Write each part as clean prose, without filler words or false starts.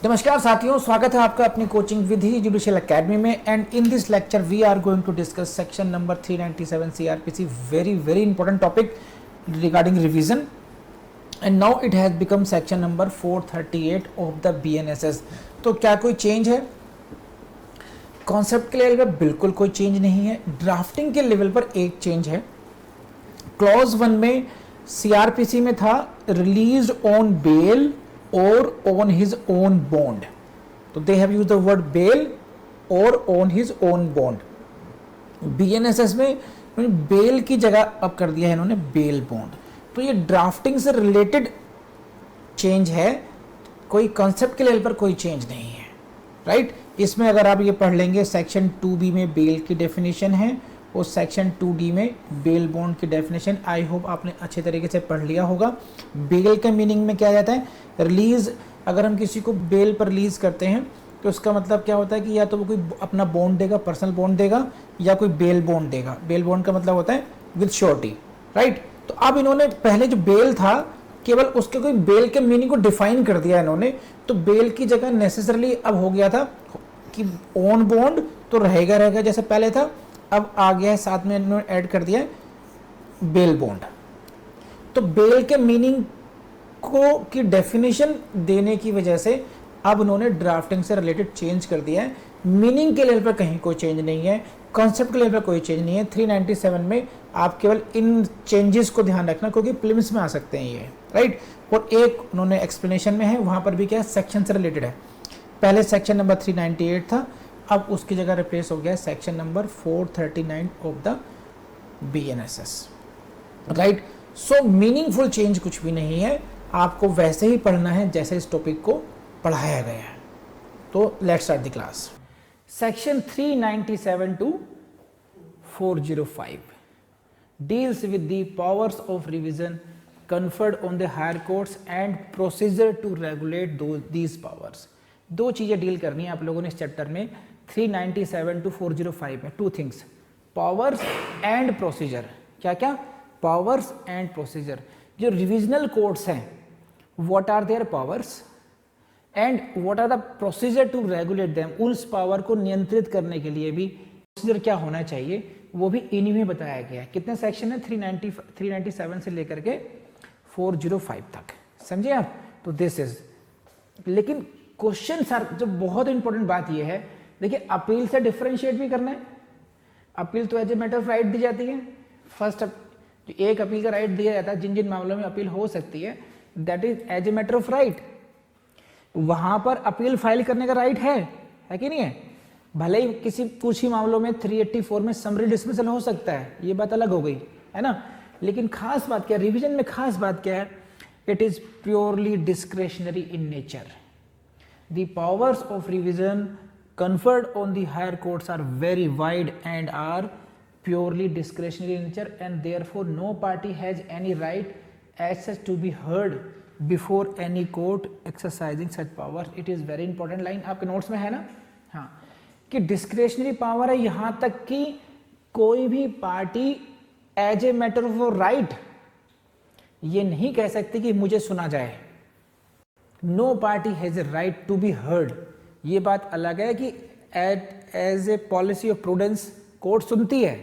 नमस्कार साथियों, स्वागत है आपका अपनी कोचिंग विधि जुडिशियल एकेडमी में। And in this lecture we are going to discuss section number 397 CrPC, very important topic regarding revision. And now it has become section number 438 of the BNSS. तो क्या कोई चेंज है? Concept के level पर बिल्कुल कोई change नहीं है। ड्राफ्टिंग के लेवल पर एक चेंज है। क्लॉज 1 में सीआरपीसी में था released on bail or on his own bond, तो they have used the word bail or on his own bond। BNSS में बेल की जगह अब कर दिया है इन्होंने बेल बॉन्ड। तो ये ड्राफ्टिंग से रिलेटेड चेंज है, कोई कॉन्सेप्ट के लेवल पर कोई चेंज नहीं है, राइट। इसमें अगर आप ये पढ़ लेंगे, सेक्शन 2B में बेल की डेफिनेशन है और सेक्शन 2D में बेल बॉन्ड की डेफिनेशन। आई होप आपने अच्छे तरीके से पढ़ लिया होगा। बेल के मीनिंग में क्या जाता है? रिलीज। अगर हम किसी को बेल पर रिलीज करते हैं तो उसका मतलब क्या होता है कि या तो वो कोई अपना बॉन्ड देगा, पर्सनल बॉन्ड देगा, या कोई बेल बॉन्ड देगा। बेल बॉन्ड का मतलब होता है विद श्योरिटी, राइट। तो अब इन्होंने पहले जो बेल था, केवल उसके कोई बेल के मीनिंग को डिफाइन कर दिया इन्होंने। तो बेल की जगह नेसेसरली अब हो गया था कि ऑन बॉन्ड तो रहेगा जैसे पहले था, अब आ गया है साथ में इन्होंने ऐड कर दिया है बेल बॉन्ड। तो बेल के मीनिंग को की डेफिनेशन देने की वजह से अब उन्होंने ड्राफ्टिंग से रिलेटेड चेंज कर दिया है। मीनिंग के लेवल पर कहीं कोई चेंज नहीं है, कॉन्सेप्ट के लेवल पर कोई चेंज नहीं है। 397 में आप केवल इन चेंजेस को ध्यान रखना, क्योंकि प्रीलिम्स में आ सकते हैं ये, राइट। और एक उन्होंने एक्सप्लेनेशन में है, वहां पर भी क्या सेक्शन से रिलेटेड है। पहले सेक्शन नंबर 398 था, अब उसकी जगह रिप्लेस हो गया section number 439 of the BNSS, right. So meaningful change कुछ भी नहीं है, आपको वैसे ही पढ़ना है जैसे इस टॉपिक को पढ़ाया गया है। तो let's start the class. Section 397 to 405 deals with the powers of revision conferred on the higher courts and procedure to regulate these powers। दो चीजें डील करनी है आप लोगों ने इस चैप्टर में 397 टू 405 में। Two things, powers and procedure. क्या क्या? Powers and procedure. जो रिविजनल कोर्ट्स हैं, what are their powers and what are the procedure to regulate them. उस पावर को नियंत्रित करने के लिए भी प्रोसीजर क्या होना चाहिए, वो भी इन्हीं में बताया गया है। कितने सेक्शन है? 397 से लेकर के 405 तक, समझे आप? तो दिस इज, लेकिन क्वेश्चन सर जो बहुत इंपॉर्टेंट बात यह है, देखिए अपील से डिफरेंशिएट भी करना है। अपील तो as a matter of right दी जाती है। फर्स्ट जो एक अपील का राइट दिया जाता है, जिन जिन मामलों में अपील हो सकती है, that is as a matter of right. वहां पर अपील फाइल करने का राइट है कि नहीं है? भले ही किसी कुछ ही मामलों में 384 में समरी डिसमिसल हो सकता है, ये बात अलग हो गई है ना। लेकिन खास बात क्या है रिवीजन में? खास बात क्या है? It is purely discretionary in nature. The powers of revision conferred on the higher courts are very wide and are purely discretionary in nature, and therefore no party has any right as such to be heard before any court exercising such power। It is very important line, आपके notes में है ना? हाँ, कि discretionary power है, यहाँ तक कि कोई भी party as a matter of right ये नहीं कह सकती कि मुझे सुना जाए। No party has a right to be heard. ये बात अलग है कि as a policy of prudence court सुनती है,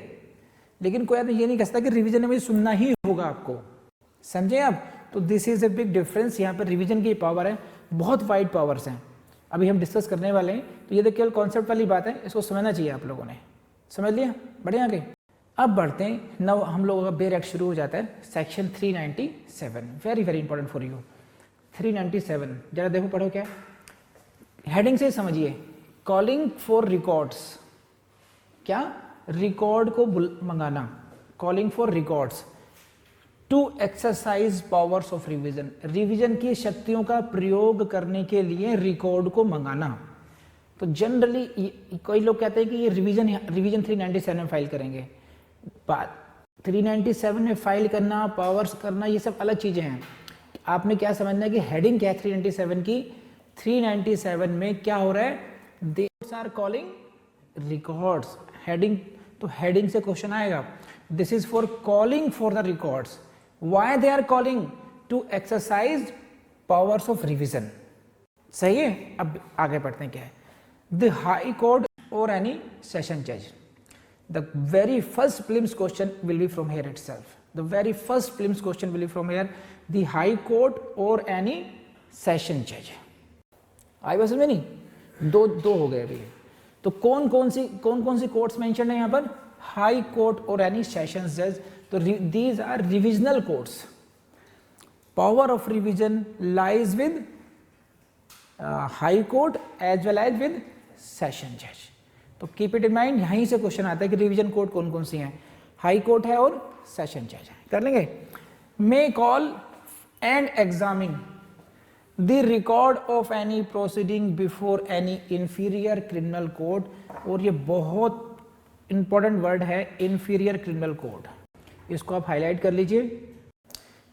लेकिन कोई आदमी ये नहीं कह सकता कि रिवीजन में सुनना ही होगा आपको, समझे आप? तो this is a big difference. यहाँ पर रिवीजन की पावर है, बहुत वाइड पावर्स हैं, अभी हम डिस्कस करने वाले हैं। तो ये तो केवल कॉन्सेप्ट वाली बात है, इसको समझना चाहिए आप लोगों ने। समझ लिया? बढ़िया आगे अब बढ़ते हैं। नव हम लोगों का बेर एक्ट शुरू हो जाता है section 397। Very important for you. 397 जरा देखो, पढ़ो क्या हेडिंग से समझिए। Calling for records. क्या? रिकॉर्ड को मंगाना। Calling for records to exercise powers of revision. Revision की शक्तियों का प्रयोग करने के लिए रिकॉर्ड को मंगाना। तो जनरली कई लोग कहते हैं कि ये रिवीजन 397 में फाइल करेंगे। बात 397 में फाइल करना, पावर्स करना, ये सब अलग चीजें हैं। आपने क्या समझना है कि हेडिंग क्या है 397 की? 397 में क्या हो रहा है? They are calling records. Heading, तो हेडिंग से क्वेश्चन आएगा। This is for calling for the records. Why they are calling? To exercise powers of revision. सही है। अब आगे पढ़ते हैं क्या है। द हाई कोर्ट और एनी सेशन जज, the very first prelims question will be from here itself. The very first prelims question will be from here, the high court or any session judge. आई बात समझ में नहीं? दो हो गए अभी। तो कौन कौन सी कोर्ट्स मेंशन है यहाँ पर? हाई कोर्ट और एनी सेशन जज। तो these are revisional courts. Power of revision lies with high court as well as with session जज। तो कीप इट इन माइंड, यहीं से क्वेश्चन आता है कि रिवीजन कोर्ट कौन कौन सी हैं, हाई कोर्ट है और सेशन जज है। कर लेंगे। मे call and examine the record of any proceeding before any inferior criminal court. और ये बहुत इंपॉर्टेंट वर्ड है, इंफीरियर क्रिमिनल कोर्ट। इसको आप हाईलाइट कर लीजिए,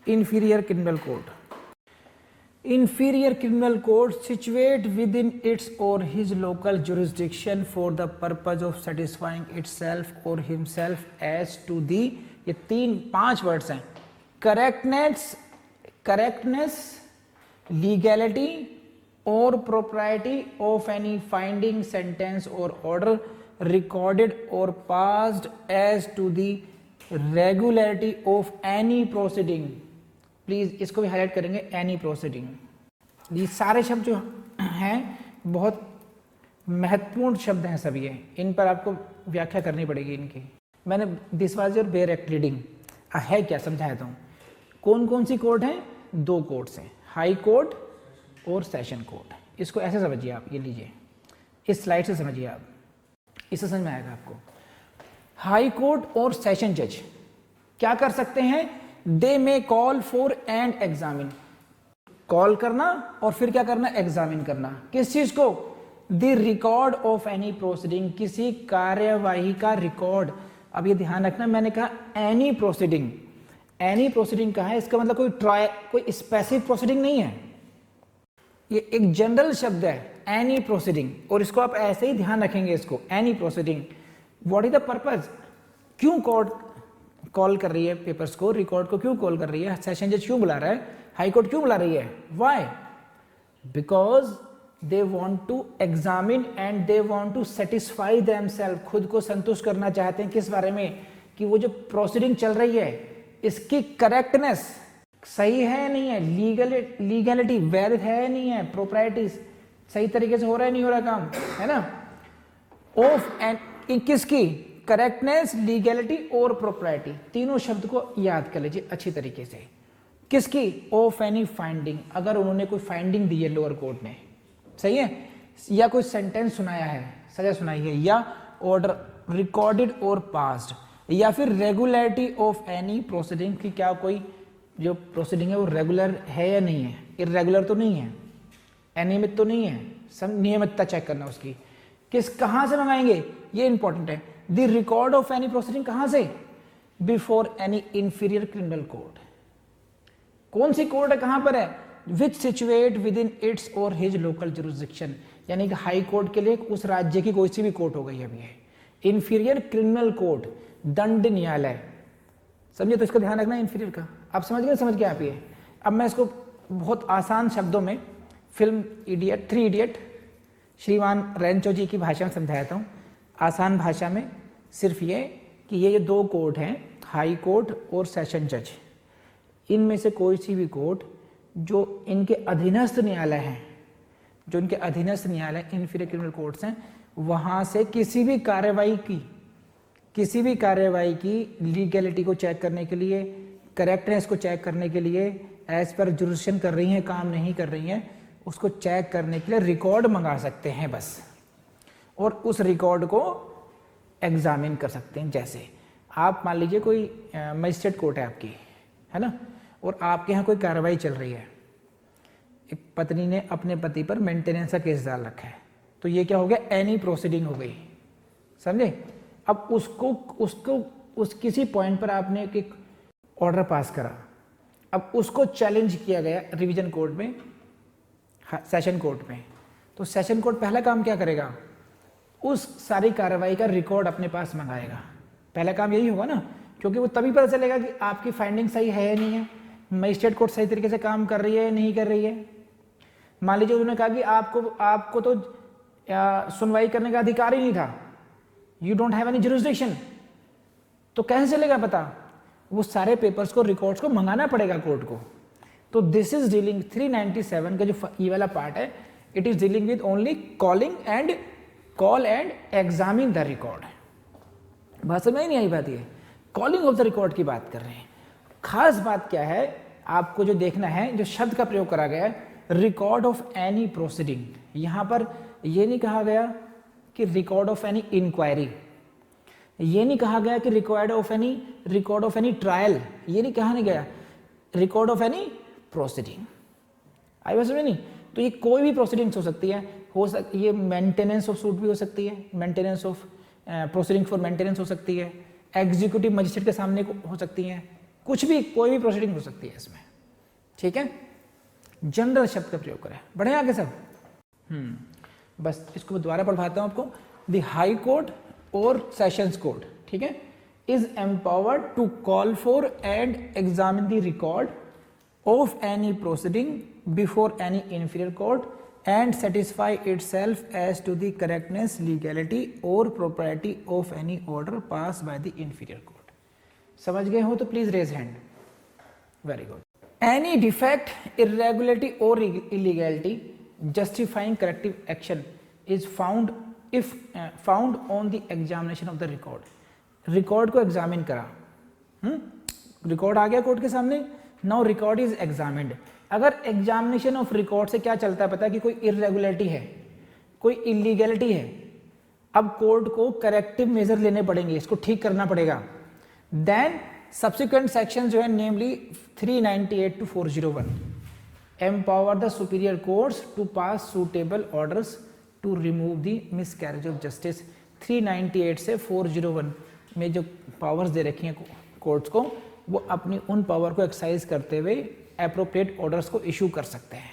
inferior criminal court. Inferior criminal court situate within its or his local jurisdiction for the purpose of satisfying itself or himself as to the, ये 3-5 words हैं, correctness, legality or propriety of any finding, sentence or order recorded or passed as to the regularity of any proceeding। Please इसको भी highlight करेंगे, any proceeding. ये सारे शब्द जो हैं बहुत महत्वपूर्ण शब्द हैं सभी ये, इन पर आपको व्याख्या करनी पड़ेगी इनकी। मैंने this was your bare act reading है क्या समझाया था। कौन कौन सी कोर्ट हैं? 2 कोर्ट्स हैं, हाई कोर्ट और सेशन कोर्ट। इसको ऐसे समझिए आप, ये लीजिए, इस स्लाइड से समझिए आप, इससे समझ में आएगा आपको। हाई कोर्ट और सेशन जज क्या कर सकते हैं? They may call for and examine, call करना और फिर क्या करना? एग्जामिन करना। किस चीज को? The record of any proceeding, किसी कार्यवाही का रिकॉर्ड। अब ये ध्यान रखना, मैंने कहा एनी प्रोसीडिंग। एनी प्रोसीडिंग कहा है, इसका मतलब कोई स्पेसिफिक प्रोसीडिंग नहीं है, ये एक जनरल शब्द है, एनी प्रोसीडिंग। और इसको आप ऐसे ही ध्यान रखेंगे, इसको any proceeding. What is the purpose? क्यों कोर्ट कॉल कर रही है पेपर्स को, रिकॉर्ड को क्यों कॉल कर रही है, सेशन जज क्यों बुला रहा है, हाई कोर्ट क्यों बुला रही है? Why? Because they want to examine and they want to satisfy themselves, खुद को संतुष्ट करना चाहते हैं किस बारे में? कि वो जो प्रोसीडिंग चल रही है इसकी करेक्टनेस सही है नहीं है, लीगलिटी वैलिड है नहीं है, प्रोप्राइटी सही तरीके से हो रहा है नहीं हो रहा काम, है ना। ऑफ एंड किसकी? करेक्टनेस, लीगलिटी और प्रोप्राइटी, तीनों शब्द को याद कर लीजिए अच्छी तरीके से। किसकी? ऑफ एनी फाइंडिंग, अगर उन्होंने कोई फाइंडिंग दी है लोअर कोर्ट में, सही है, या कोई सेंटेंस सुनाया है, सजा सुनाई है, या ऑर्डर रिकॉर्डेड और पास्ड, या फिर रेगुलरिटी ऑफ एनी प्रोसीडिंग, की क्या कोई जो प्रोसीडिंग है वो रेगुलर है या नहीं है, इरेगुलर तो नहीं है, अनियमित तो नहीं है, सब नियमितता चेक करना उसकी। कहाँ से मंगाएंगे? ये इंपॉर्टेंट है। The record of any proceeding कहाँ से? Before any inferior criminal court. कौन सी कोर्ट है, कहाँ पर है? विच सिचुएट विद इन इट्स और हिज लोकल जुरिस्डिक्शन, यानी कि हाई कोर्ट के लिए उस राज्य की कोई सी भी कोर्ट हो गई अभी है। इंफीरियर क्रिमिनल कोर्ट, दंड न्यायालय, समझे? तो इसका ध्यान रखना इंफीरियर का। आप समझ गए? समझ के आप ये। अब मैं इसको बहुत आसान शब्दों में फिल्म इडियट, 3 इडियट, श्रीमान रेंचो जी की भाषा में समझाता हूँ, आसान भाषा में। सिर्फ ये कि ये 2 कोर्ट हैं, हाई कोर्ट और सेशन जज। इनमें से कोई सी भी कोर्ट जो इनके अधीनस्थ न्यायालय हैं, जो इनके अधीनस्थ न्यायालय इंफीरियर क्रिमिनल कोर्ट्स हैं, वहाँ से किसी भी कार्रवाई की लीगलिटी को चेक करने के लिए, करेक्टनेस को चेक करने के लिए, एज पर जुरिस्डिक्शन कर रही हैं, काम नहीं कर रही हैं, उसको चेक करने के लिए रिकॉर्ड मंगा सकते हैं बस, और उस रिकॉर्ड को एग्जामिन कर सकते हैं। जैसे आप मान लीजिए कोई मजिस्ट्रेट कोर्ट है आपकी, है ना, और आपके यहाँ कोई कार्रवाई चल रही है, एक पत्नी ने अपने पति पर मेंटेनेंस का केस डाल रखा है, तो ये क्या हो गया? एनी प्रोसीडिंग हो गई, समझे। अब उस किसी पॉइंट पर आपने एक ऑर्डर पास करा, अब उसको चैलेंज किया गया रिवीजन कोर्ट में, सेशन कोर्ट में, तो सेशन कोर्ट पहला काम क्या करेगा? उस सारी कार्रवाई का रिकॉर्ड अपने पास मंगाएगा। पहला काम यही होगा ना, क्योंकि वो तभी पता चलेगा कि आपकी फाइंडिंग सही है या नहीं है, मजिस्ट्रेट कोर्ट सही तरीके से काम कर रही है या नहीं कर रही है। मान लीजिए उन्होंने कहा कि आपको तो सुनवाई करने का अधिकार ही नहीं था, you don't have any jurisdiction, तो कैसे चलेगा पता? वो सारे पेपर्स को, रिकॉर्ड्स को मंगाना पड़ेगा कोर्ट को। तो दिस इज डीलिंग 397 का जो ये वाला पार्ट है, it is dealing with only call and examine the record. बात समझ नहीं आई बात? ये कॉलिंग ऑफ द रिकॉर्ड की बात कर रहे हैं। खास बात क्या है आपको जो देखना है, जो शब्द का प्रयोग करा गया है, रिकॉर्ड ऑफ एनी प्रोसीडिंग। यहां पर यह नहीं कहा गया कि रिकॉर्ड ऑफ एनी इंक्वायरी, ये नहीं कहा गया कि रिकॉर्ड ऑफ एनी ट्रायल, ये नहीं कहा नहीं गया, रिकॉर्ड ऑफ एनी प्रोसीडिंग। आई बात समझ नहीं? तो ये कोई भी प्रोसीडिंग्स हो सकती है, ये मेंटेनेंस ऑफ सूट भी हो सकती है, maintenance of proceeding for maintenance हो सकती है, एग्जीक्यूटिव मजिस्ट्रेट के सामने हो सकती है, कुछ भी, कोई भी प्रोसीडिंग हो सकती है इसमें। ठीक है, जनरल शब्द का प्रयोग करें। बढ़े आगे सब? बस इसको दोबारा पढ़वाता हूं आपको। द हाई कोर्ट और सेशंस कोर्ट, ठीक है, is empowered to call for and examine the record of any proceeding before any inferior court and satisfy itself as to the correctness, legality or propriety of any order passed by the inferior court. समझ गए हो तो please raise hand. Very good. Any defect, irregularity or illegality justifying corrective action is found if found on the examination of the record. Record को examine करा, record आ गया court के सामने, now record is examined. अगर examination of record से क्या चलता है पता है कि कोई इरेगुलरिटी है, कोई इलीगैलिटी है, अब कोर्ट को करेक्टिव मेजर लेने पड़ेंगे, इसको ठीक करना पड़ेगा। देन सब्सिक्वेंट सेक्शन जो है namely 398 to 401 empower the superior courts to pass suitable orders to remove the miscarriage of justice. 398 से 401 में जो पावर्स दे रखी हैं कोर्ट्स को, वो अपनी उन पावर को एक्सरसाइज करते हुए एप्रोप्रिएट ऑर्डर्स को इशू कर सकते हैं।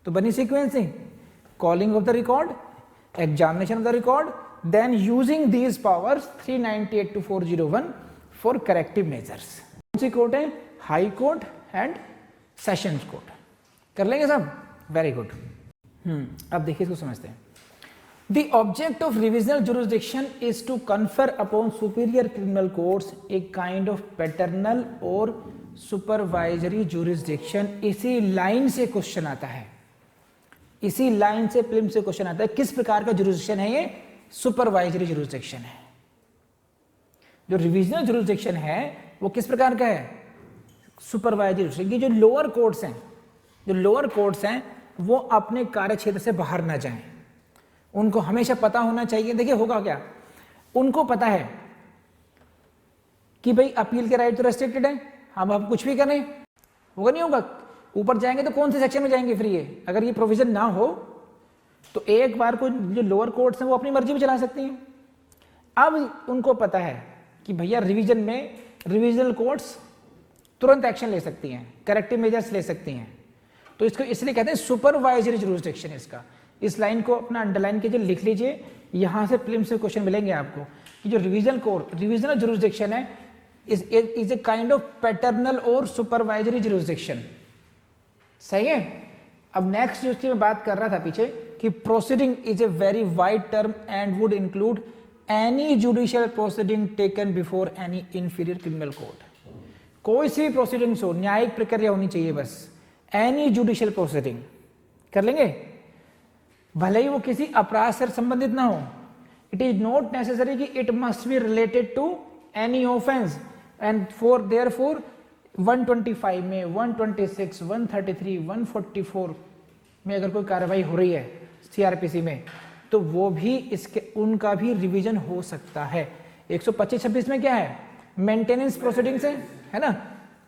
तो बनी sequencing, calling of the record, examination of the record, then using these powers 398 to 401 for corrective measures. कौन सी कोर्ट है? High court and sessions court. कर लेंगे सब? Very good. अब देखिए इसको समझते हैं। The object of revisional jurisdiction is to confer upon superior criminal courts a kind of paternal और सुपरवाइजरी जुरिस्डिक्शन। इसी लाइन से क्वेश्चन आता है, इसी लाइन से प्रीलिम से क्वेश्चन आता है। किस प्रकार का जुरिस्डिक्शन है ये? सुपरवाइजरी जुरिस्डिक्शन है। जो रिविजनल जुरिस्डिक्शन है वो किस प्रकार का है? Supervisory jurisdiction. जो लोअर कोर्ट्स हैं वो अपने कार्य क्षेत्र से बाहर ना जाएं, उनको हमेशा पता होना चाहिए। देखिए होगा क्या, उनको पता है कि भाई अपील के राइट तो रेस्ट्रिक्टेड है, हम कुछ भी करें होगा नहीं होगा, ऊपर जाएंगे तो कौन से सेक्शन में जाएंगे फिर ये? अगर ये प्रोविजन ना हो तो एक बार को जो लोअर कोर्ट्स हैं वो अपनी मर्जी में चला सकती हैं। अब उनको पता है कि भैया रिवीजन में रिविजनल कोर्ट्स तुरंत एक्शन ले सकती हैं, करेक्टिव मेजर्स ले सकती हैं, तो इसको इसलिए कहते हैं सुपरवाइजरी जुरिस्डिक्शन। इसका इस लाइन को अपना अंडरलाइन कीजिए, लिख लीजिए, यहां से प्रीलिम से क्वेश्चन मिलेंगे आपको कि जो रिविजनल जुरिस्डिक्शन है is a kind of paternal और सुपरवाइजरी जुरिस्डिक्शन। सही है। अब नेक्स्ट जिसकी मैं बात कर रहा था पीछे कि proceeding is a very wide term and would include any judicial proceeding taken before any inferior criminal court. कोई सी भी प्रोसीडिंग्स हो, न्यायिक प्रक्रिया होनी चाहिए बस, एनी जुडिशियल प्रोसीडिंग कर लेंगे, भले ही वो किसी अपराध से संबंधित ना हो। इट इज नॉट नेसेसरी कि it must be related to any offence and for therefore 125 में, 126, 133, 144 में अगर कोई कार्रवाई हो रही है सीआरपीसी में, तो वो भी इसके उनका भी रिवीजन हो सकता है। 125-26 में क्या है? मेंटेनेंस प्रोसीडिंग्स है ना,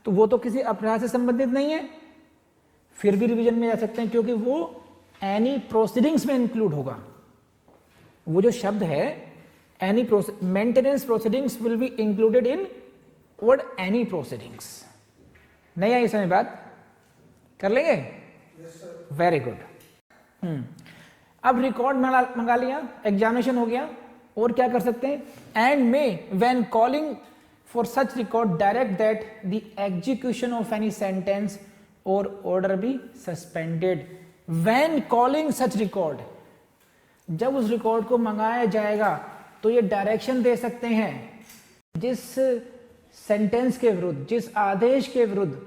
तो वो तो किसी अपराध से संबंधित नहीं है, फिर भी रिवीजन में जा सकते हैं क्योंकि वो एनी प्रोसीडिंग्स में इंक्लूड होगा। वो जो शब्द है any maintenance proceedings will be included in word any proceedings. नहीं आई समझ बात? कर लेंगे? Very good. अब रिकॉर्ड मंगा लिया, एग्जामिनेशन हो गया, और क्या कर सकते हैं? And may when calling for such record direct that the execution of any sentence or order be suspended. When calling such record, जब उस रिकॉर्ड को मंगाया जाएगा तो ये डायरेक्शन दे सकते हैं जिस सेंटेंस के विरुद्ध, जिस आदेश के विरुद्ध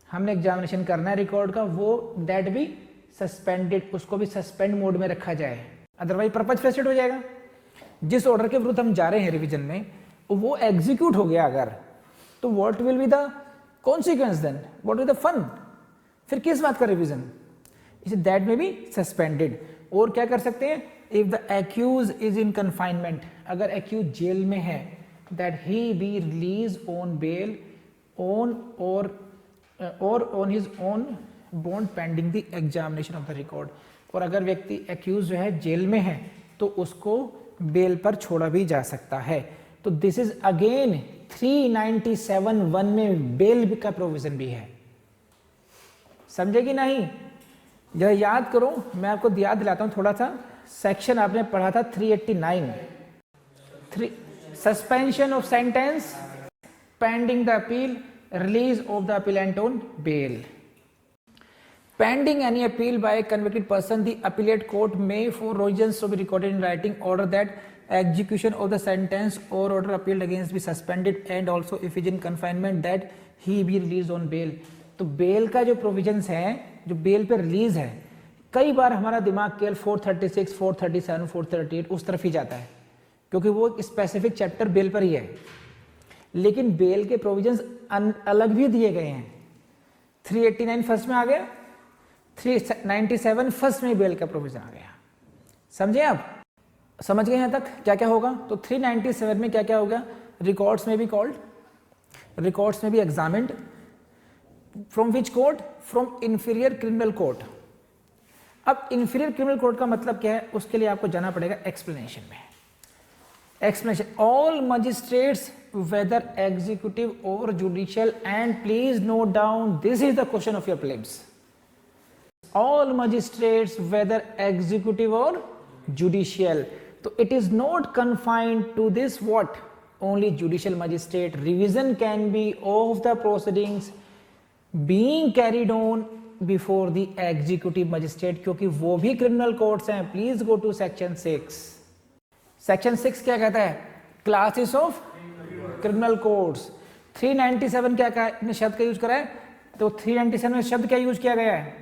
हमने एग्जामिनेशन करना है रिकॉर्ड का, वो दैट भी सस्पेंडेड, उसको भी सस्पेंड मोड में रखा जाए, अदरवाइज पर्पज फ्रस्ट्रेट हो जाएगा। जिस ऑर्डर के विरुद्ध हम जा रहे हैं रिवीजन में वो एग्जीक्यूट हो गया अगर, तो what will be the consequence then, what will the fun, फिर किस बात का रिवीजन, इसे दैट में भी सस्पेंडेड। और क्या कर सकते हैं, if the accused is in confinement, अगर एक्यूज जेल में है, that he be released on bail on or on his own bond pending the examination of the record. और अगर व्यक्ति एक्यूज जो है जेल में है तो उसको बेल पर छोड़ा भी जा सकता है। तो दिस इज अगेन 397(1) में बेल का प्रोविजन भी है, समझे कि नहीं? जरा याद करो, मैं आपको याद दिलाता हूं थोड़ा सा, सेक्शन आपने पढ़ा था 389, suspension of sentence pending the appeal, release of the appellant on bail. Pending any appeal by a convicted person, the appellate court may, for reasons to be recorded in writing, order that execution of the sentence or order appealed against be suspended, and also if he is in confinement that he be released on bail। तो bell का जो provisions है, जो bell पे release है, कई बार हमारा दिमाग केवल 436, 437, 438 उस तरफ ही जाता है, क्योंकि वो स्पेसिफिक चैप्टर बेल पर ही है। लेकिन बेल के प्रोविजंस अलग भी दिए गए हैं। 389 फर्स्ट में आ गया, 397 फर्स्ट में बेल का प्रोविजन आ गया। समझे आप? समझ गए यहां तक क्या क्या होगा? तो 397 में क्या क्या होगा, रिकॉर्ड्स में भी कॉल्ड, रिकॉर्ड्स में भी examined, from which court, from inferior criminal court. अब इंफीरियर क्रिमिनल कोर्ट का मतलब क्या है, उसके लिए आपको जाना पड़ेगा एक्सप्लेनेशन में। Explanation, all magistrates whether executive और judicial, and please note down this is the question of your prelims, all magistrates whether executive or judicial। तो it is not confined to this what, only judicial magistrate। revision can be of the proceedings being carried on before the executive magistrate, क्योंकि वो भी criminal courts हैं। please go to section 6। section 6 क्या कहता है, classes of criminal courts। 397 क्या कहा, शब्द का यूज करा है, तो 397 में शब्द क्या यूज किया गया है,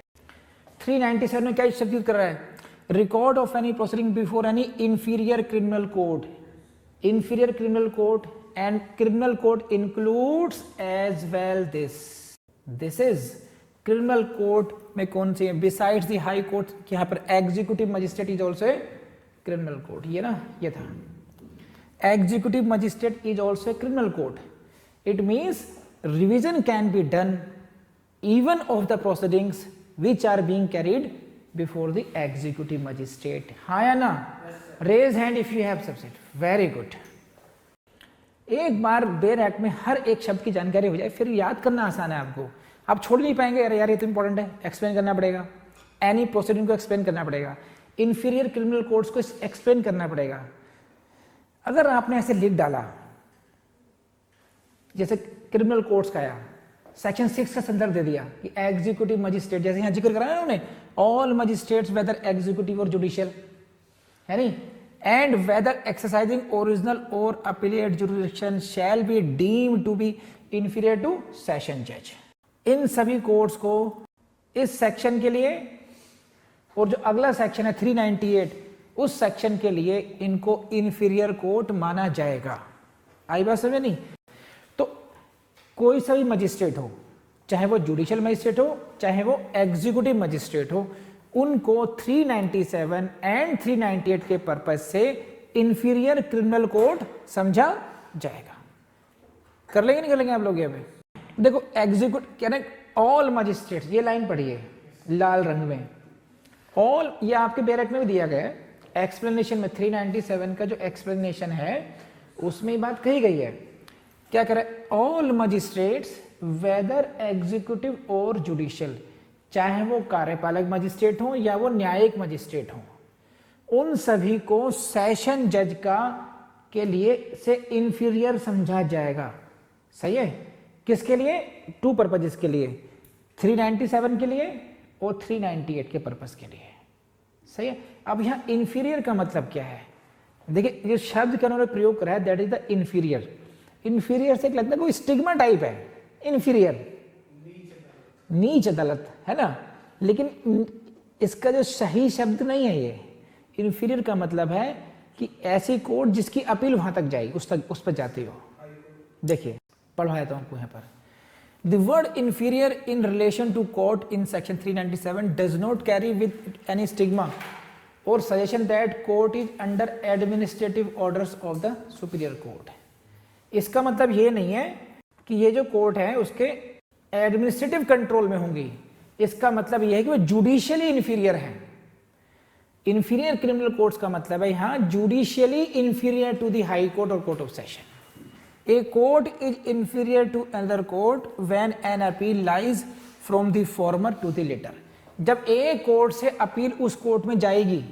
397 में क्या शब्द यूज कर रहा है, record of any proceeding before any inferior criminal court. Inferior criminal court and criminal court includes as well this is criminal court में कौन सी है, बिसाइड्स द हाई कोर्ट, यहाँ पर executive magistrate is also a criminal court. ये ना, ये था executive magistrate is also a criminal court. It means revision can be done even of the proceedings which are being carried before the executive magistrate। हाँ या ना? raise hand if you have subject। very good। एक बार bell act में हर एक शब्द की जानकारी हो जाए, फिर याद करना आसान है आपको, आप छोड़ नहीं पाएंगे, अरे यार ये तो इंपॉर्टेंट है, एक्सप्लेन करना पड़ेगा, एनी प्रोसीडिंग को एक्सप्लेन करना पड़ेगा, इंफीरियर क्रिमिनल कोर्ट्स को एक्सप्लेन करना पड़ेगा। अगर आपने ऐसे लिख डाला, जैसे क्रिमिनल कोर्ट्स का आया, सेक्शन 6 का संदर्भ दे दिया कि एग्जीक्यूटिव मजिस्ट्रेट, जैसे यहां जिक्र कराया उन्होंने, ऑल मजिस्ट्रेट्स वेदर एग्जीक्यूटिव और जुडिशियल, है नहीं, एंड वेदर एक्सरसाइजिंग ओरिजिनल और appellate jurisdiction shall be deemed to be inferior to session जज। इन सभी कोर्ट्स को इस सेक्शन के लिए, और जो अगला सेक्शन है 398, उस सेक्शन के लिए इनको इंफीरियर कोर्ट माना जाएगा। आई बात समझ नहीं? कोई सा भी मजिस्ट्रेट हो, चाहे वो जुडिशियल मजिस्ट्रेट हो, चाहे वो एग्जीक्यूटिव मजिस्ट्रेट हो, उनको 397 एंड 398 के पर्पज से इंफीरियर क्रिमिनल कोर्ट समझा जाएगा। कर लेंगे नहीं कर लेंगे आप लोग? यहाँ पे देखो, एग्जीक्यूटिव कह रहे ऑल मजिस्ट्रेट, ये लाइन पढ़िए लाल रंग में, ऑल, ये आपके बैरक में भी दिया गया है एक्सप्लेनेशन में। 397 का जो एक्सप्लेनेशन है उसमें बात कही गई है, क्या करे, ऑल मजिस्ट्रेट्स वेदर एग्जीक्यूटिव और जुडिशियल, चाहे वो कार्यपालक मजिस्ट्रेट हो या वो न्यायिक मजिस्ट्रेट हो, उन सभी को सेशन जज का के लिए से इंफीरियर समझा जाएगा। सही है? किसके लिए? टू पर्पजेस के लिए, 397 के लिए और 398 के पर्पस के लिए। सही है। अब यहाँ इन्फीरियर का मतलब क्या है? देखिए ये शब्द का उन्होंने प्रयोग करा है, that is the inferior. Inferior से लगता है कोई स्टिग्मा टाइप है, इन्फीरियर नीच अदालत है ना, लेकिन इसका जो सही शब्द नहीं है ये। इन्फीरियर का मतलब है कि ऐसी कोर्ट जिसकी अपील वहां तक जाएगी, उस पर जाती हो। देखिए पढ़वाया था आपको यहाँ पर, the word inferior in relation to court in section 397 does not carry with any stigma or suggestion that court is under administrative orders of the superior court. इसका मतलब ये नहीं है कि ये जो कोर्ट है उसके एडमिनिस्ट्रेटिव कंट्रोल में होंगी। इसका मतलब यह है कि वो जुडिशियली इन्फीरियर है। इन्फीरियर क्रिमिनल कोर्ट्स का मतलब है यहाँ judicially inferior to the high court or court of session. A court is inferior to another court when an appeal lies from the former to the latter. जब एक court से appeal उस court में जाएगी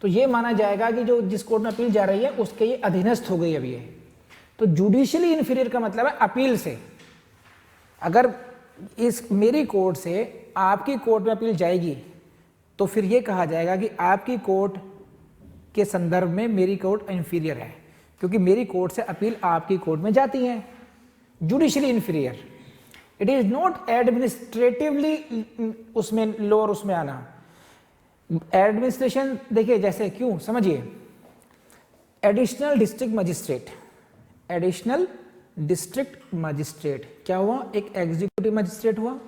तो ये माना जाएगा कि जो जिस कोर्ट में अपील जा रही है उसके ये अधीनस्थ हो गई अब ये। तो जुडिशियली इन्फीरियर का मतलब है अपील से। अगर इस मेरी कोर्ट से आपकी कोर्ट में अपील जाएगी तो फिर ये कहा जाएगा कि आपकी कोर्ट के संदर्भ में मेरी कोर्ट इन्फीरियर है, क्योंकि मेरी कोर्ट से अपील आपकी कोर्ट में जाती है। Judicially inferior, it is not administratively उसमें लोअर उसमें आना। एडमिनिस्ट्रेशन देखिए जैसे क्यों समझिए, additional district magistrate, additional district magistrate क्या हुआ? एक एग्जीक्यूटिव मजिस्ट्रेट हुआ,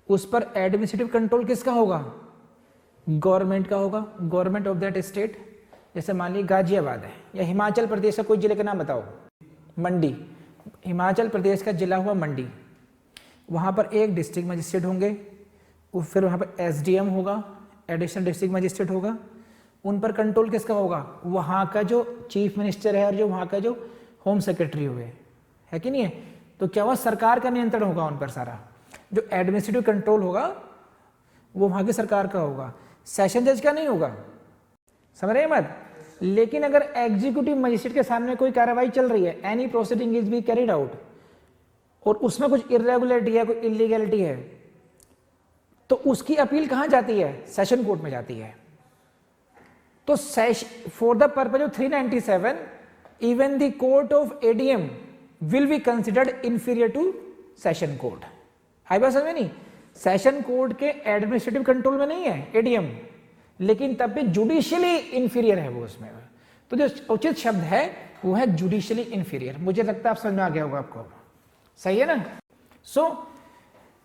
उस पर एडमिनिस्ट्रेटिव कंट्रोल किसका होगा? गवर्नमेंट का होगा, गवर्नमेंट ऑफ दैट स्टेट। जैसे मान लीजिए गाजियाबाद है या हिमाचल प्रदेश का कोई जिले का नाम बताओ, मंडी, हिमाचल प्रदेश का जिला हुआ मंडी, वहाँ पर एक डिस्ट्रिक्ट मजिस्ट्रेट होंगे, फिर वहाँ पर एसडीएम होगा, एडिशनल डिस्ट्रिक्ट मजिस्ट्रेट होगा। उन पर कंट्रोल किसका होगा? वहाँ का जो चीफ मिनिस्टर है और जो वहाँ का जो होम सेक्रेटरी हुए, है कि नहीं है? तो क्या हुआ? सरकार का नियंत्रण होगा उन पर सारा। जो एडमिनिस्ट्रेटिव कंट्रोल होगा वो वहाँ की सरकार का होगा, सेशन जज का नहीं होगा। समझ रहे मत? लेकिन अगर एग्जीक्यूटिव मजिस्ट्रेट के सामने कोई कार्रवाई चल रही है, any proceeding is be carried out, और उसमें कुछ इरेगुलरिटी है, कोई इलीगैलिटी है, तो उसकी अपील कहाँ जाती है? सेशन कोर्ट में जाती है। तो for the purpose of 397 even the court of ADM will be considered inferior to session court. आई बात समझ में नहीं? सेशन कोर्ट के एडमिनिस्ट्रेटिव कंट्रोल में नहीं है एडीएम, लेकिन तब भी जुडिशियली इंफीरियर है वो उसमें। तो जो उचित शब्द है वो है जुडिशियली इंफीरियर। मुझे लगता है आप समझ में आ गया होगा आपको, सही है ना? सो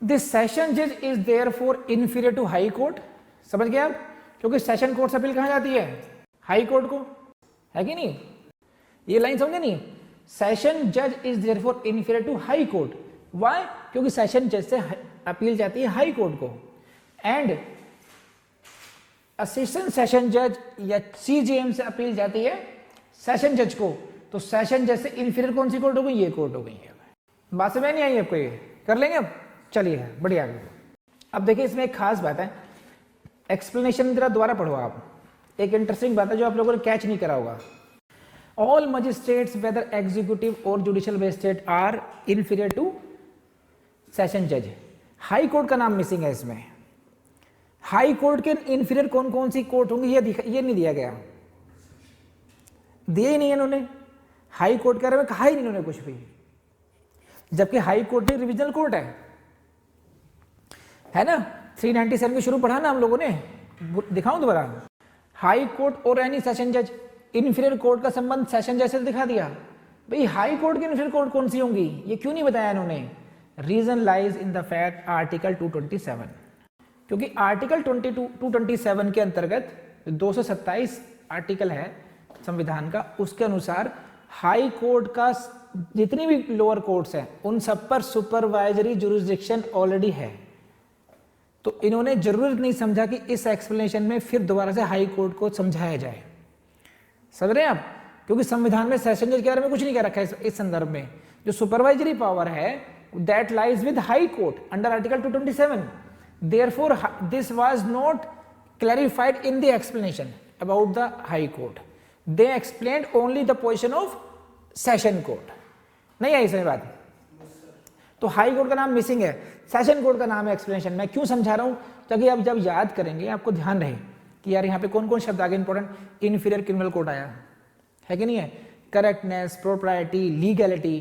दिस सेशन जज is therefore inferior to high court. समझ गए आप? क्योंकि सेशन कोर्ट से अपील कहाँ जाती है? हाई कोर्ट को, है कि नहीं? ये लाइन समझे नहीं? सेशन जज is therefore inferior to high court. Why? क्योंकि सेशन जज से अपील जाती है हाई कोर्ट को, एंड असिस्टेंट सेशन जज या सीजेएम से अपील जाती है सेशन जज को। तो सेशन जज से इंफीरियर कौन सी कोर्ट हो गई? ये कोर्ट हो गई है। बात समझ नहीं आई आपको? ये कर लेंगे अब? चलिए बढ़िया। अब देखिए इसमें एक खास बात है, एक्सप्लेनेशन जरा दोबारा पढ़ो आप। एक इंटरेस्टिंग बात है जो आप लोगों ने कैच नहीं करा होगा। ऑल मजिस्ट्रेट्स वेदर एग्जीक्यूटिव और judicial magistrate are inferior to session जज। हाई कोर्ट का नाम मिसिंग है इसमें। हाई कोर्ट के इंफीरियर कौन कौन सी कोर्ट होंगी ये नहीं दिया गया, दिए ही नहीं है इन्होंने। हाई कोर्ट के बारे में कहा ही नहीं इन्होंने कुछ भी, जबकि हाई कोर्ट एक रिविजनल कोर्ट है ना? 397 के शुरू पढ़ा ना हम लोगों ने, दिखाऊं दोबारा? हाई कोर्ट और एनी सेशन जज, इंफीरियर कोर्ट का संबंध सेशन जज से दिखा दिया। भाई हाई कोर्ट की इंफीरियर कोर्ट कौन सी होंगी ये क्यों नहीं बताया इन्होंने? Reason lies in the fact article 227, क्योंकि आर्टिकल 227 के अंतर्गत 227 आर्टिकल है संविधान का, उसके अनुसार हाई कोर्ट का जितनी भी लोअर कोर्ट्स हैं उन सब पर सुपरवाइजरी जुरिस्डिक्शन ऑलरेडी है। तो इन्होंने जरूरत नहीं समझा कि इस एक्सप्लेनेशन में फिर दोबारा से हाई कोर्ट को समझाया जाए। समझ रहे हैं आप? क्योंकि संविधान में सेशन जज के बारे में कुछ नहीं कह रखा है इस संदर्भ में। जो सुपरवाइजरी पावर है that lies with high court under article 227। Therefore, this was not clarified in the explanation about the High Court. They explained only the position of Session Court. नहीं आई समझ बात? तो हाई कोर्ट का नाम missing है, session court का नाम है एक्सप्लेनेशन में। क्यों समझा रहा हूं? ताकि आप जब याद करेंगे आपको ध्यान रहे कि यार यहाँ पे कौन कौन शब्द आगे इंपॉर्टेंट, इन्फीरियर क्रिमिनल कोड आया है कि नहीं है, correctness, propriety, legality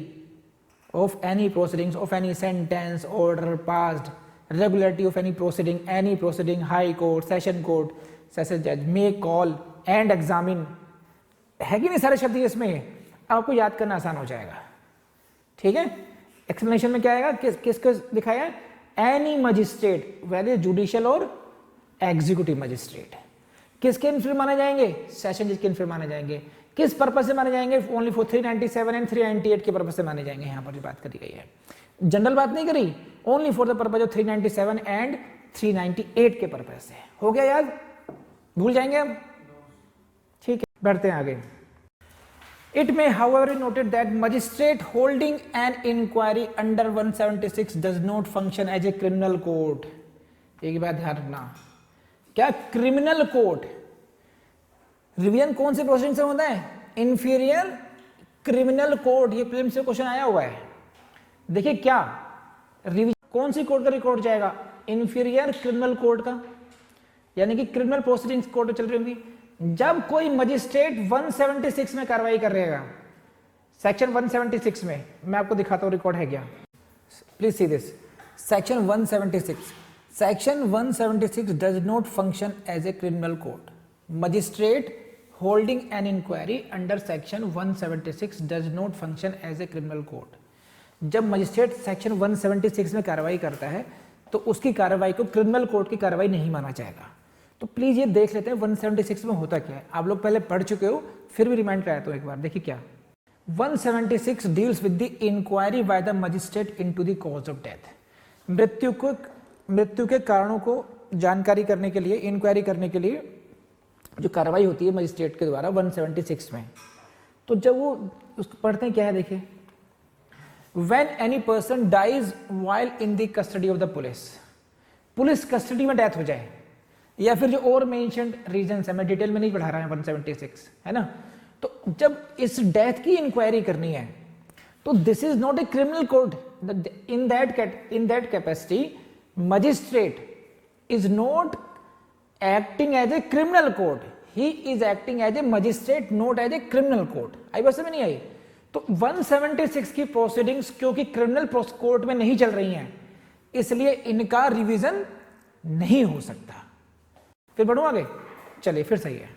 of any proceedings, of any sentence, order passed, regularity of any proceeding, high court, session court, session जज, मेक कॉल एंड एग्जामिन, है कि नहीं सारे शब्द इसमें, आपको याद करना आसान हो जाएगा। ठीक है, एक्सप्लेनेशन में क्या आएगा, किसको दिखाया है, एनी मजिस्ट्रेट, वेदर जुडिशियल और एग्जीक्यूटिव मजिस्ट्रेट, किसके इन्फीरियर माने जाएंगे, सेशन जज के इन्फीरियर माने जाएंगे, किस पर्पज से माने जाएंगे, ओनली फॉर 397 एंड 398 के पर्पज से माने जाएंगे। यहाँ पर बात करी गई है, जनरल बात नहीं करी, only for the purpose of 397 and 398 के पर्पज से। हो गया याद, भूल जाएंगे हम, ठीक है, बढ़ते हैं आगे। It may however be noted that magistrate holding an inquiry under 176 does not function as a criminal court। एक बात ध्यान रखना, क्या क्रिमिनल कोर्ट रिवीजन कौन से प्रोसीडिंग से होता है, इंफीरियर क्रिमिनल कोर्ट, ये प्रीलिम्स से क्वेश्चन आया हुआ है। देखिए क्या रिवीजन कौन सी कोर्ट का रिकॉर्ड जाएगा, इंफीरियर क्रिमिनल कोर्ट का, यानी कि क्रिमिनल प्रोसीडिंग्स कोर्ट चल रही होंगी। जब कोई मजिस्ट्रेट 176 में कार्रवाई कर रहेगा, सेक्शन 176 में, मैं आपको दिखाता हूं रिकॉर्ड है क्या, please see this, section 176 does not function as a criminal court. Magistrate holding an inquiry under section 176 does not function as a criminal court. जब मजिस्ट्रेट सेक्शन 176 में कार्रवाई करता है तो उसकी कार्रवाई को क्रिमिनल कोर्ट की कार्रवाई नहीं माना जाएगा। तो प्लीज ये देख लेते हैं 176 में होता क्या है, आप लोग पहले पढ़ चुके हो, फिर भी रिमाइंड कराता हूं एक बार। देखिए क्या 176 deals with the inquiry by the magistrate into the cause of death. मृत्यु के कारणों को जानकारी करने के लिए, इंक्वायरी करने के लिए जो कार्रवाई होती है मजिस्ट्रेट के द्वारा 176 में। तो जब वो उसको पढ़ते हैं क्या है, देखिए, when any person dies while in the custody of the police custody में डेथ हो जाए, या फिर जो और मेंशन्ड रीजंस है, मैं डिटेल में नहीं पढ़ा रहा है 176 है ना, तो जब इस डेथ की इंक्वायरी करनी है तो this is not a criminal court, in that capacity magistrate is not acting as a criminal court, he is acting as a magistrate, not as a criminal court. आई बात समझ नहीं आई? तो 176 की प्रोसीडिंग्स क्योंकि क्रिमिनल कोर्ट में नहीं चल रही हैं, इसलिए इनका रिवीजन नहीं हो सकता। फिर बढ़ू आगे, चलिए फिर सही है।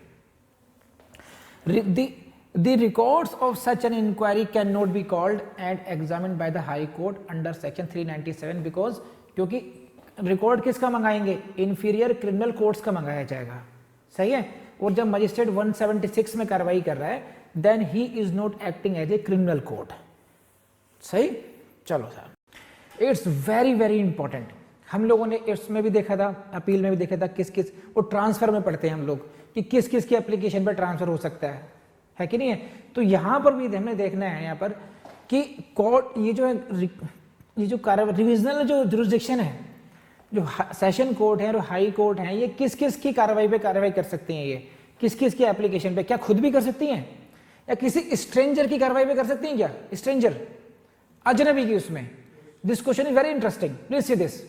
The records of such an inquiry cannot be called and examined by the High Court under section 397 because क्योंकि रिकॉर्ड किसका मंगाएंगे, इंफीरियर क्रिमिनल कोर्ट्स का मंगाया जाएगा, सही है। और जब मजिस्ट्रेट 176 में कार्रवाई कर रहा है then he is not acting as a criminal court, सही। चलो sir, it's very very important. हम लोगों ने इसमें भी देखा था, अपील में भी देखा था, किस किस वो ट्रांसफर में पढ़ते हैं हम लोग कि किस किस की एप्लीकेशन पर ट्रांसफर हो सकता है कि नहीं है। तो यहाँ पर भी हमें देखना है यहाँ पर कि कोर्ट ये जो रिविजनल जो जुरिस्डिक्शन है, जो सेशन कोर्ट है और हाई कोर्ट है, ये किस किस की कार्रवाई पे कार्रवाई कर सकती हैं, ये किस किस की एप्लीकेशन पे, क्या खुद भी कर सकती हैं या किसी स्ट्रेंजर की कार्रवाई पे कर सकती हैं, क्या स्ट्रेंजर अजनबी की उसमें। This question is very interesting, please see this.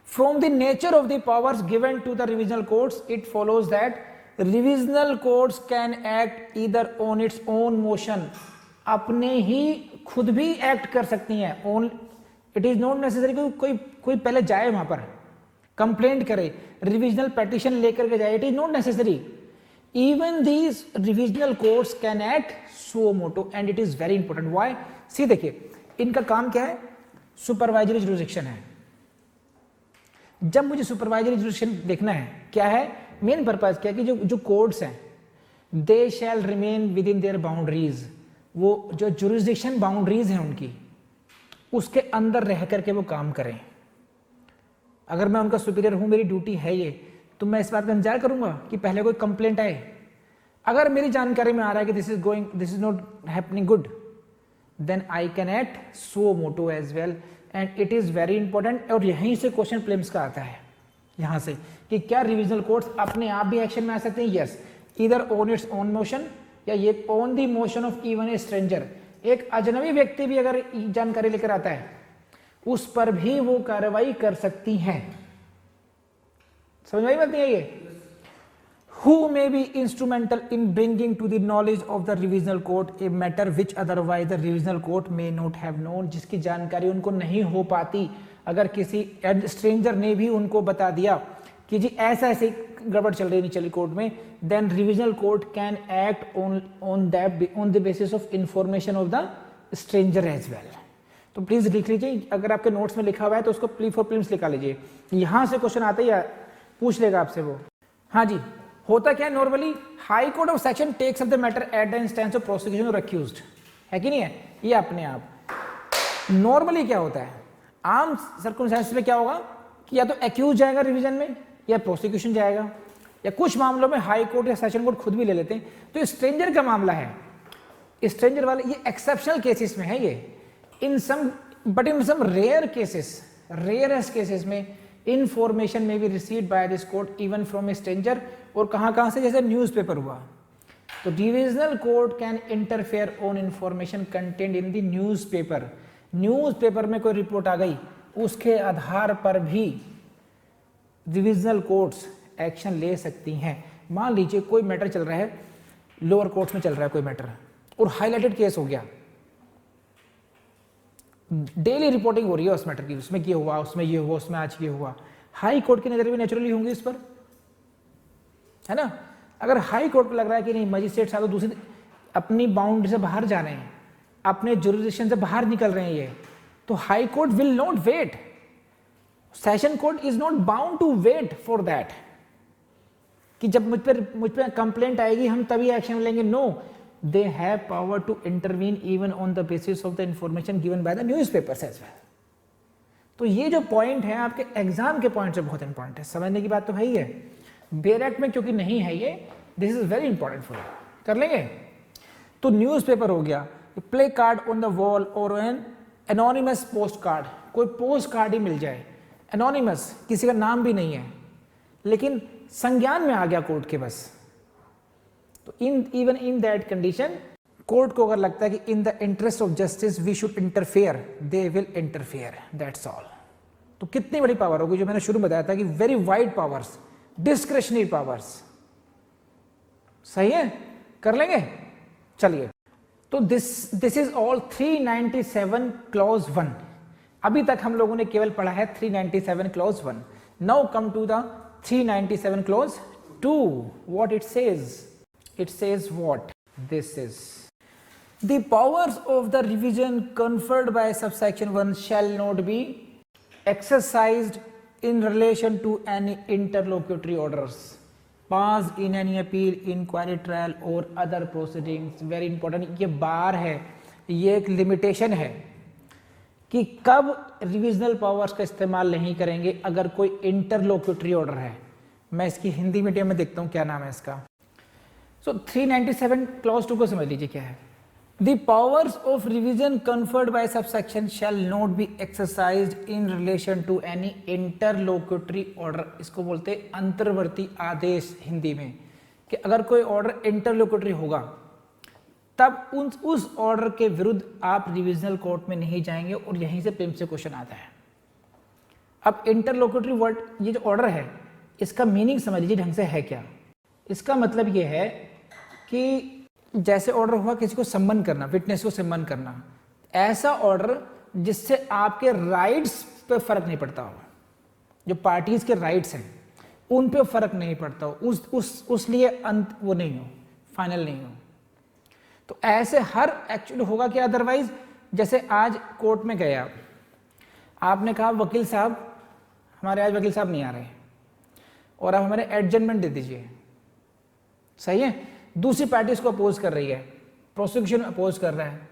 From the nature of the powers given to the revisional courts, it follows that revisional courts can act either on its own motion, अपने ही खुद भी act कर सकती हैं। Own it is not necessary कोई पहले जाए वहां पर कंप्लेंट करे, रिविजनल पेटिशन लेकर के जाए, it is not necessary. Even these revisional courts can act suo motu and it is very important. Why? See देखिए, इनका काम क्या है, सुपरवाइजरी जुरिस्डिक्शन है। जब मुझे सुपरवाइजरी जुरिस्डिक्शन देखना है, क्या है मेन पर्पज, क्या कि जो कोर्ट्स हैं they shall remain within their boundaries, वो जो जुरिस्डिक्शन बाउंड्रीज हैं उनकी, उसके अंदर रह करके वो काम करें। अगर मैं उनका सुपीरियर हूं, मेरी ड्यूटी है ये, तो मैं इस बात का इंतजार करूंगा कि पहले कोई कंप्लेंट आए। अगर मेरी जानकारी में आ रहा है कि this is not happening good, then I can act suo motu as well and it is very important. और यहीं से क्वेश्चन प्रीलिम्स का आता है, यहां से कि क्या रिविजनल कोर्ट्स अपने आप भी एक्शन में आ सकते हैं। Yes, either on its own motion या ये on the motion of even a stranger. एक अजनबी व्यक्ति भी अगर जानकारी लेकर आता है, उस पर भी वो कार्रवाई कर सकती हैं। समझ में आई बात नहीं है ये? Who may be instrumental in bringing to the knowledge of the revisional court a matter which otherwise the revisional court may not have known, जिसकी जानकारी उनको नहीं हो पाती अगर किसी स्ट्रेंजर ने भी उनको बता दिया कि जी ऐसा ऐसे गड़बड़ चल रही नहीं चली कोर्ट में, then revisional court can act on the basis of information of the stranger as well. तो प्लीज लिख लीजिए, अगर आपके नोट्स में लिखा हुआ है तो उसको प्ली फॉर प्रीलिम्स लिखा लीजिए, यहां से क्वेश्चन आता है या पूछ लेगा आपसे वो। हाँ जी, होता क्या है normally, high court of section takes up the matter at the instance of prosecution और अक्यूज्ड, है कि नहीं है? ये अपने आप नॉर्मली क्या होता है, आम सर्कमस्टेंसेस में क्या होगा कि या तो एक्यूज जाएगा रिवीजन में या प्रोसिक्यूशन जाएगा, या कुछ मामलों में हाई कोर्ट या सेशन कोर्ट खुद भी ले लेते हैं। तो स्ट्रेंजर का मामला है, स्ट्रेंजर वाले ये एक्सेप्शनल केसेस में है ये, in some rare cases, rarest cases में इंफॉर्मेशन में भी received by this court even from a stranger, और कहां से, जैसे न्यूज़पेपर हुआ तो divisional court can interfere on information content in the newspaper, newspaper में कोई रिपोर्ट आ गई उसके आधार पर भी डिविजनल कोर्ट्स एक्शन ले सकती हैं। मान लीजिए कोई मैटर चल रहा है, लोअर कोर्ट्स में चल रहा है कोई मैटर और हाईलाइटेड केस हो गया, डेली रिपोर्टिंग हो रही है उस मैटर की, उसमें ये हुआ, उसमें ये हुआ, उसमें आज ये हुआ, हाई कोर्ट की नजर भी नेचुरली होंगी इस पर, है ना? अगर हाई कोर्ट को लग रहा है कि नहीं मजिस्ट्रेट साहब तो दूसरी अपनी बाउंड्री से बाहर जा रहे हैं, अपने जुरिडिक्शन से बाहर निकल रहे हैं ये, तो high court will not wait, session court is not bound to wait for that कि जब मुझ पर कंप्लेंट आएगी हम तभी एक्शन लेंगे। No, they have power to intervene even on the basis of the information given by the newspapers as well. तो ये जो पॉइंट है आपके एग्जाम के पॉइंट से बहुत इंपॉर्टेंट है, समझने की बात तो है ही है। बेयर एक्ट में क्योंकि नहीं है ये, this is very important for you, कर लेंगे। तो न्यूज़पेपर हो गया, play card on the wall और एन एनोनिमस पोस्ट कार्ड, कोई पोस्ट कार्ड ही मिल जाए, एनोनिमस, किसी का नाम भी नहीं है लेकिन संज्ञान में आ गया कोर्ट के बस, तो even in that condition court को अगर लगता है कि in the interest of justice we should interfere, they will interfere, that's all. तो कितनी बड़ी पावर होगी, जो मैंने शुरू में बताया था कि very wide powers, discretionary powers, सही है, कर लेंगे। चलिए, तो दिस इज ऑल 397 क्लॉज 1। अभी तक हम लोगों ने केवल पढ़ा है 397 clause 1। Now come to the 397 clause 2। What it says? It says what? This is the powers of the revision conferred by subsection 1 shall not be exercised in relation to any interlocutory orders passed in any appeal, inquiry, trial or other proceedings. Very important, ये बार है, ये एक limitation है कि कब revisional powers का इस्तेमाल नहीं करेंगे अगर कोई इंटरलोक्यूटरी ऑर्डर है। मैं इसकी हिंदी मीडियम में देखता हूँ क्या नाम है इसका। So 397 क्लॉज 2 को समझ लीजिए क्या है। The powers of revision conferred by subsection shall not be exercised in relation to any interlocutory order। इसको बोलते हैं अंतर्वर्ती आदेश हिंदी में, कि अगर कोई ऑर्डर इंटरलोक्यूटरी होगा तब उस ऑर्डर के विरुद्ध आप रिविजनल कोर्ट में नहीं जाएंगे, और यहीं से प्रीलिम्स से क्वेश्चन आता है। अब इंटरलोक्यूटरी वर्ड, ये जो ऑर्डर है इसका मीनिंग समझ लीजिए ढंग से है क्या। इसका मतलब ये है कि जैसे ऑर्डर हुआ किसी को सम्मन करना, विटनेस को सम्मन करना, ऐसा ऑर्डर जिससे आपके राइट्स पे फर्क नहीं पड़ता हो, जो पार्टीज के राइट्स हैं उन पे फर्क नहीं पड़ता हो, उस लिए अंत वो नहीं हो, फाइनल नहीं हो। तो ऐसे हर एक्चुअली होगा कि अदरवाइज, जैसे आज कोर्ट में गए आपने कहा वकील साहब हमारे आज वकील साहब नहीं आ रहे और आप हमारे एडजमेंट दे दीजिए, सही है। दूसरी पार्टी इसको अपोज कर रही है, प्रोसिक्यूशन अपोज कर रहा है,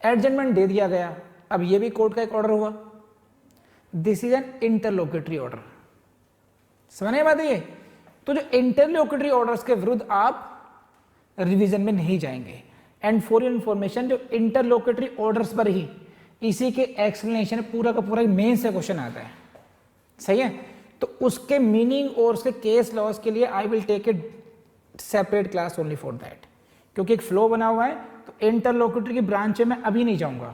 एडजमेंट दे दिया गया, अब ये भी कोर्ट का एक ऑर्डर हुआ। दिस इज एन इंटरलोक्यूटरी ऑर्डर, समझ नहीं बात है ये। तो जो इंटरलोक्यूटरी ऑर्डर्स के विरुद्ध आप रिवीजन में नहीं जाएंगे। एंड फॉर योर इंफॉर्मेशन, जो इंटरलोक्यूटरी ऑर्डर्स पर ही इसी के एक्सप्लेनेशन पूरा का पूरा मेन से क्वेश्चन आता है, सही है। तो उसके मीनिंग और उसके केस लॉस के लिए I will take a separate class only for that, क्योंकि एक फ्लो बना हुआ है। तो इंटरलोक्यूटरी की ब्रांच में मैं अभी नहीं जाऊंगा,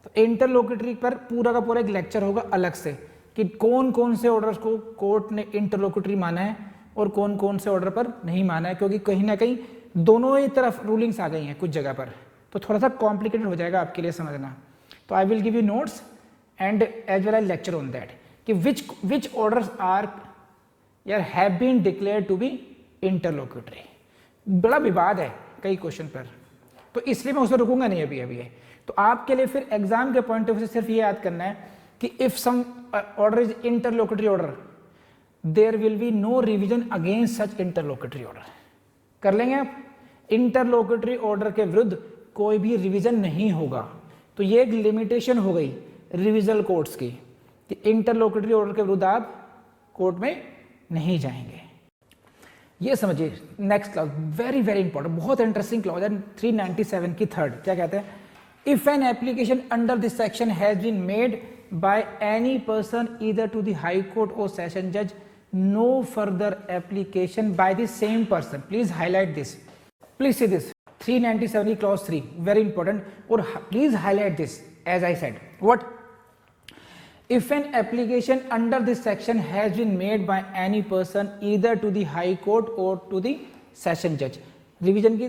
तो इंटरलोक्यूटरी पर पूरा का पूरा एक लेक्चर होगा अलग से कि कौन कौन से ऑर्डर्स को कोर्ट ने इंटरलोक्यूटरी माना है और कौन कौन से ऑर्डर पर नहीं माना है, क्योंकि कहीं ना कहीं दोनों ही तरफ रूलिंग्स आ गई हैं कुछ जगह पर, तो थोड़ा सा कॉम्प्लिकेटेड हो जाएगा आपके लिए समझना। तो I will give you notes and as well as lecture on that कि विच ऑर्डर्स आर यार have been declare to be interlocutory. बड़ा विवाद है कई क्वेश्चन पर, तो इसलिए मैं उसमें रुकूंगा नहीं अभी है। तो आपके लिए फिर एग्जाम के पॉइंट ऑफ व्यू से सिर्फ ये याद करना है कि if some order is interlocutory order there will be no revision against such interlocutory order. कर लेंगे आप? इंटरलोक्यूटरी ऑर्डर के विरुद्ध कोई भी रिवीजन नहीं होगा। तो ये एक लिमिटेशन हो गई रिविजनल कोर्ट्स की कि इंटरलोक्यूटरी ऑर्डर के विरुद्ध आप कोर्ट में नहीं जाएंगे। ये समझिए next clause very very important, बहुत इंटरेस्टिंग क्लॉज है 397 की थर्ड। क्या कहते हैं? If an application under this section has been made by any person either to the high court और सेशन जज, no further application by the same person. Please highlight this, please see this 397 की clause 3 very important, और please highlight this as I said what if an application under this section has been made by any person either to the high court or to the session judge। Revision की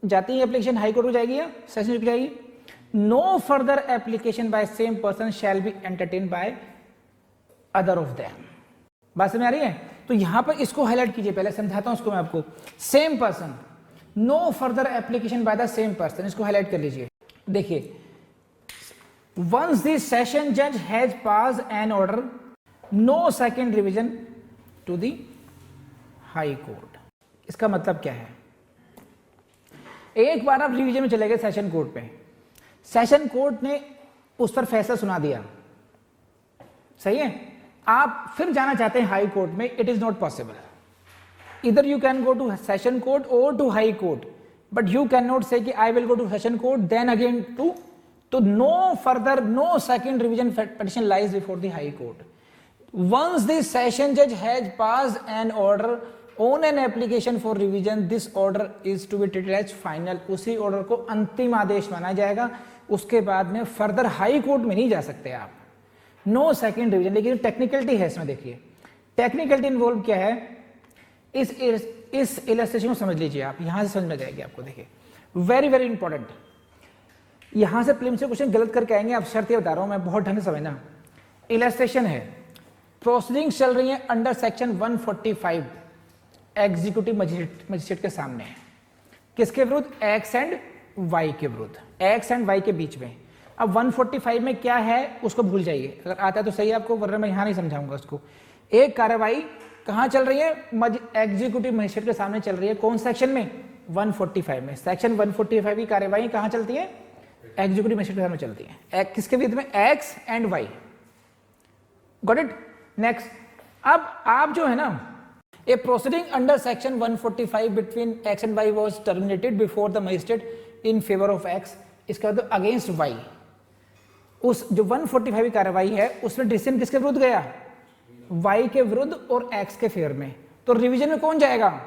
जाती है application high court को जाएगी या session जज को जाएगी। No further application by same person shall be entertain by other of them. बात समझ आ रही है? तो यहां पर इसको हाईलाइट कीजिए, पहले समझाता हूं उसको मैं आपको। Same person, no further application by the same person, इसको हाईलाइट कर लीजिए। देखिए once the session judge has passed an order, no second revision to the high court। इसका मतलब क्या है? एक बार आप रिवीजन में चले गए सेशन कोर्ट पे, सेशन कोर्ट ने उस पर फैसला सुना दिया, सही है, आप फिर जाना चाहते हैं हाई कोर्ट में, इट इज नॉट पॉसिबल। इधर you can go to session court और to high court, but you can not say कि I will go to session court then again to, तो no further no second revision petition lies before the high court। once the session judge has passed an order on an application for revision, this order is to be treated as final। उसी order को अंतिम आदेश माना जाएगा, उसके बाद में further high court में नहीं जा सकते आप। No second revision. लेकिन टेक्निकलिटी है इसमें, देखिए टेक्निकलिटी इन्वॉल्व क्या है, इस इलस्ट्रेशन को समझ लीजिए आप, यहां से समझ में जाएगी आपको। देखिए वेरी वेरी इंपॉर्टेंट, यहां से प्रीलिम्स से क्वेश्चन गलत करके आएंगे, आप शर्त ये बता रहा हूं मैं, बहुत ढंग से समझना। इलस्ट्रेशन है, प्रोसीडिंग चल रही है अंडर सेक्शन 145 एग्जीक्यूटिव मजिस्ट्रेट के सामने, किसके विरुद्ध? एक्स एंड वाई के विरुद्ध, एक्स एंड वाई के बीच में। अब 145 में क्या है उसको भूल जाइए, अगर आता है तो सही आपको, वरना मैं यहां नहीं समझाऊंगा उसको। एक कार्रवाई कहां चल रही है? एग्जीक्यूटिव मजिस्ट्रेट के सामने चल रही है, कौन सेक्शन में? 145 में। सेक्शन 145 की कार्रवाई कहां चलती है? एग्जीक्यूटिव मजिस्ट्रेट के सामने चलती है, किसके विरुद्ध में? X and Y. Got it? Next, अब आप जो है ना, a proceeding under section 145 between X and Y was terminated before the magistrate in favour of X, इसका मतलब अगेंस्ट वाई। उस जो 145 की कार्रवाई है उसमें डिसीजन किसके विरुद्ध गया? वाई के विरुद्ध और एक्स के फेवर में। तो रिवीजन में कौन जाएगा?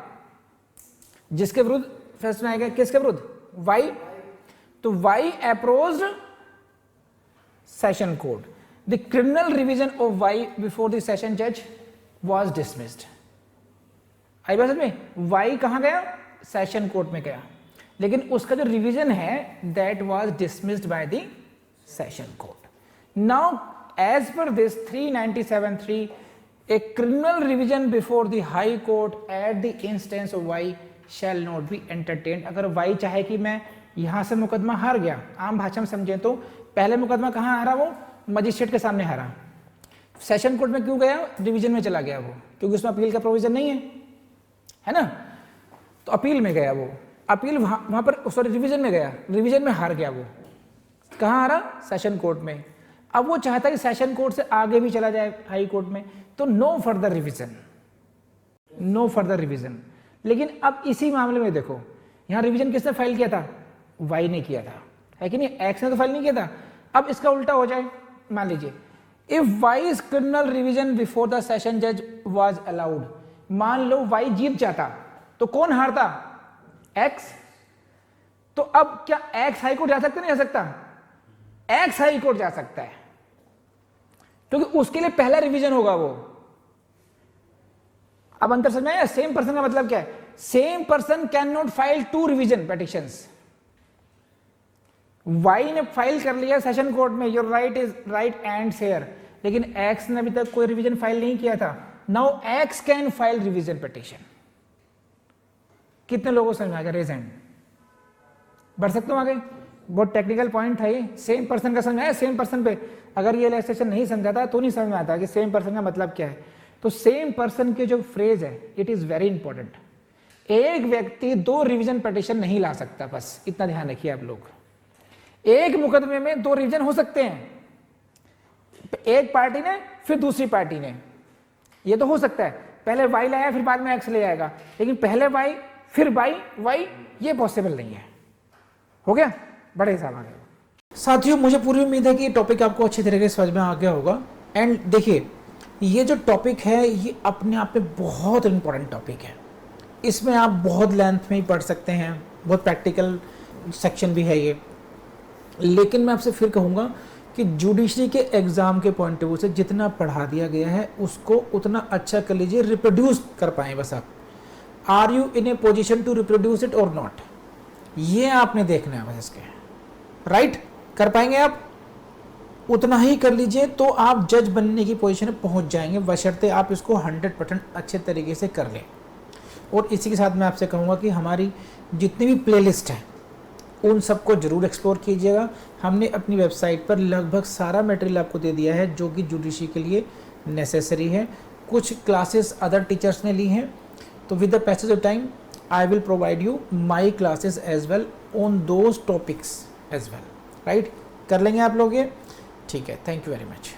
जिसके विरुद्ध फैसला आएगा, किसके विरुद्ध? वाई। तो Y approached session court, the criminal revision of Y before the session जज वाज डिसमिस्ड। आई बात में? वाई कहां गया? सेशन कोर्ट में गया, लेकिन उसका जो रिवीजन है that was dismissed by the session court. Now as per this 397(3), a criminal revision before the high court at the instance of y shall not be entertained। अगर y चाहे कि मैं यहां से मुकदमा हार गया, आम भाषा में समझे तो पहले मुकदमा कहां हारा? वो मजिस्ट्रेट के सामने हारा, सेशन कोर्ट में क्यों गया? रिवीजन में चला गया वो, क्योंकि उसमें अपील का प्रोविजन नहीं है ना, तो अपील में गया वो, अपील वहां पर सॉरी रिवीजन में गया, रिवीजन में हार गया वो। कहां हारा? सेशन कोर्ट में। अब वो चाहता है कि सेशन कोर्ट से आगे भी चला जाए हाई कोर्ट में, तो no further revision, no further revision. लेकिन अब इसी मामले में देखो, यहां रिवीजन किसने फाइल किया था? वाई ने किया था, है कि नहीं? एक्स ने तो फाइल नहीं किया था। अब इसका उल्टा हो जाए, मान लीजिए if wise criminal revision before the session जज वाज अलाउड, मान लो वाई जीत जाता तो कौन हारता? एक्स। तो अब क्या एक्स हाई कोर्ट जा सकता? नहीं जा सकता? एक्स हाई कोर्ट जा सकता है, क्योंकि उसके लिए पहला रिवीजन होगा वो। अब अंतर समझ में आया? सेम पर्सन का मतलब क्या है? Same person can not file 2 revision petitions. Y ने फाइल कर लिया सेशन कोर्ट में, your right is right and fair, लेकिन एक्स ने अभी तक कोई रिवीजन फाइल नहीं किया था। Now X can file revision petition. कितने लोगों समझ में आ गया? Raise hand. बढ़ सकते हो आगे? बहुत टेक्निकल पॉइंट था ये। सेम पर्सन का समझ में आया? सेम पर्सन पे अगर ये इलस्ट्रेशन नहीं समझाता तो नहीं समझ में आता कि सेम पर्सन का मतलब क्या है। तो सेम पर्सन के जो फ्रेज है, इट इज वेरी इंपॉर्टेंट। एक व्यक्ति 2 रिवीजन पिटिशन नहीं ला सकता, बस इतना ध्यान रखिए आप लोग। एक मुकदमे में 2 रिवीजन हो सकते हैं, एक पार्टी ने फिर दूसरी पार्टी ने, ये तो हो सकता है। पहले वाई लाया फिर बाद में एक्स ले आएगा, लेकिन पहले वाई फिर वाई, ये पॉसिबल नहीं है। हो गया? बड़े हिसाब आ गया। साथियों, मुझे पूरी उम्मीद है कि ये टॉपिक आपको अच्छी तरीके से समझ में आ गया होगा। एंड देखिए, ये जो टॉपिक है ये अपने आप में बहुत इंपॉर्टेंट टॉपिक है। इसमें आप बहुत लेंथ में ही पढ़ सकते हैं, बहुत प्रैक्टिकल सेक्शन भी है ये। लेकिन मैं आपसे फिर कहूँगा कि जुडिशरी के एग्ज़ाम के पॉइंट ऑफ व्यू से जितना पढ़ा दिया गया है उसको उतना अच्छा कर लीजिए, रिप्रोड्यूस कर पाएँ बस आप। Are you in a position to reproduce it और नॉट, ये आपने देखना है बस इसके। राइट? कर पाएंगे आप? उतना ही कर लीजिए तो आप जज बनने की पोजीशन में पहुंच जाएंगे, बशर्ते आप इसको 100% अच्छे तरीके से कर लें। और इसी के साथ मैं आपसे कहूँगा कि हमारी जितनी भी प्लेलिस्ट है उन सबको ज़रूर एक्सप्लोर कीजिएगा। हमने अपनी वेबसाइट पर लगभग सारा मटेरियल आपको दे दिया है जो कि जुडिशरी के लिए नेसेसरी है। कुछ क्लासेस अदर टीचर्स ने ली हैं, तो with the passage of time I will provide you my classes as well on those topics as well. Right? कर लेंगे आप लोग ये? ठीक है, थैंक यू वेरी मच।